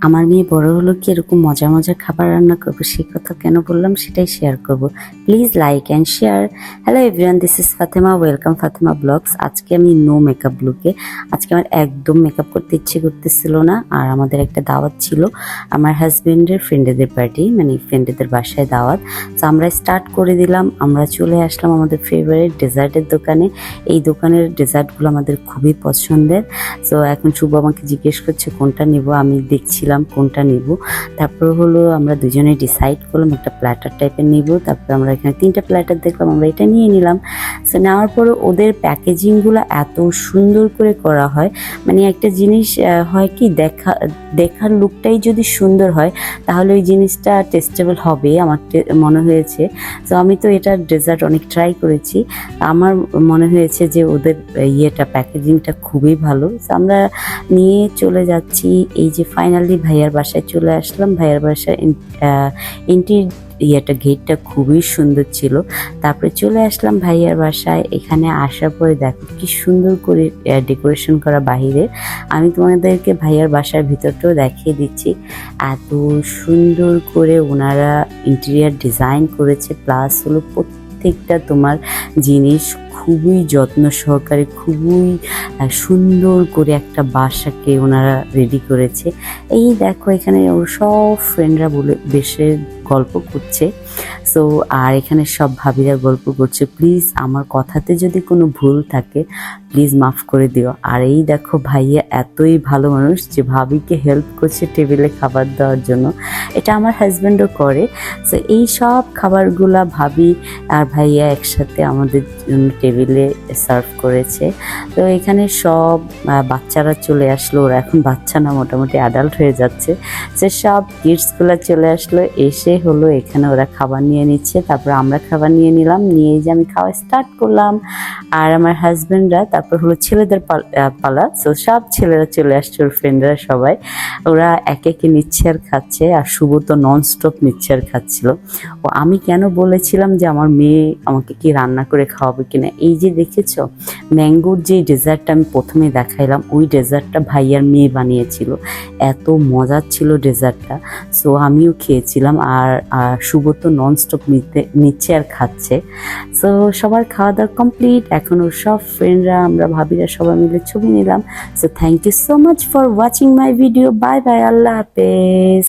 আমার মেয়ে বড় হলো কি এরকম মজার মজার খাবার রান্না করবো, সেই কথা কেন বললাম সেটাই শেয়ার করব। Please like and share. Hello everyone, this is Fatema, welcome Fatema blogs. আজকে আমি নো মেকআপ লুকে, আজকে আমার একদম মেকআপ করতে ইচ্ছে করতেছিল না। আর আমাদের একটা দাওয়াত ছিল, আমার হাজবেন্ডের ফ্রেন্ডেদের পার্টি, মানে ফ্রেন্ডেদের বাসায় দাওয়াত। তো আমরা স্টার্ট করে দিলাম, আমরা চলে আসলাম আমাদের ফেভারিট ডেজার্টের দোকানে। এই দোকানের ডেজার্টগুলো আমাদের খুবই পছন্দের। তো এখন শুভ আমাকে জিজ্ঞেস করছে কোনটা নিব, আমি দেখছিলাম কোনটা নিব। তারপর হলো আমরা দুজনে ডিসাইড করলাম একটা প্ল্যাটার টাইপের নিব। তারপর আমরা এখানে 3টা প্ল্যাটার দেখলাম, আমরা এটা নিয়ে নিলাম। সো নেওয়ার পরে ওদের প্যাকেজিংগুলো এত সুন্দর করে করা হয়, মানে একটা জিনিস হয় কি দেখার লুকটাই যদি সুন্দর হয় তাহলে ওই জিনিসটা টেস্টেবল হবে, আমার মনে হয়েছে। তো আমি তো এটার ডেজার্ট অনেক ট্রাই করেছি, আমার মনে হয়েছে যে ওদের প্যাকেজিংটা খুবই ভালো। তো আমরা নিয়ে চলে যাচ্ছি। এই যে ফাইনালি ভাইয়ার বাসায় চলে আসলাম। ভাইয়ার বাসায় গেটটা খুবই সুন্দর ছিল। তারপরে চলে আসলাম ভাইয়ার বাসায়। এখানে আসার পরে দেখো কি সুন্দর করে ডেকোরেশন করা বাহিরে। আমি তোমাদেরকে ভাইয়ার বাসার ভিতরটাও দেখিয়ে দিচ্ছি। এত সুন্দর করে ওনারা ইন্টেরিয়ার ডিজাইন করেছে, প্লাস হলো প্রত্যেকটা তোমার জিনিস খুবই যত্ন সহকারে, খুবই সুন্দর করে একটা বাসাকে ওনারা রেডি করেছে। এই দেখো এখানে ওর সব ফ্রেন্ডরা বেশে গল্প করছে। সো আর এখানে সব ভাবিরা গল্প করছে। প্লিজ আমার কথাতে যদি কোনো ভুল থাকে প্লিজ মাফ করে দিও। আর এই দেখো ভাইয়া এতই ভালো মানুষ যে ভাবিকে হেল্প করছে টেবিলে খাবার দেওয়ার জন্য, এটা আমার হাজব্যান্ডও করে। সো এই সব খাবারগুলা ভাবি আর ভাইয়া একসাথে আমাদের জন্য টেবিলে সার্ভ করেছে। তো এখানে সব বাচ্চারা চলে আসলো, ওরা এখন বাচ্চা না, মোটামুটি অ্যাডাল্ট হয়ে যাচ্ছে। সে সব কিডসগুলো চলে আসলো, এসে হলো এখানে ওরা খাবার নিয়ে নিচ্ছে। তারপর আমরা খাবার নিয়ে নিলাম, নিয়ে যে আমি খাওয়া স্টার্ট করলাম। আর আমার হাজব্যান্ডরা, তারপর হলো ছেলেদের পালা। সো সব ছেলেরা চলে আসছে, ওর ফ্রেন্ডরা সবাই, ওরা একে একে নিচ্ছে আর খাচ্ছে। আর শুভ তো ননস্টপ নিচ্ছে আর খাচ্ছিল। ও আমি কেন বলেছিলাম যে আমার মেয়ে আমাকে কি রান্না করে খাওয়াবে কিনা। এই যে দেখেছো ম্যাঙ্গোর যে ডেজার্টটা আমি প্রথমে দেখাইলাম, ওই ডেজার্টটা ভাইয়ার মেয়ে বানিয়েছিল, এত মজার ছিল ডেজার্টটা। সো আমিও খেয়েছিলাম। আর শুভ তো ননস্টপ নিচ্ছে আর খাচ্ছে। সো সবার খাওয়া দাওয়া কমপ্লিট। এখন ওর সব ফ্রেন্ডরা, আমরা ভাবিরা সবাই মিলে ছবি নিলাম। So thank you so much for watching my video. Bye bye, আল্লাহ হাফেজ।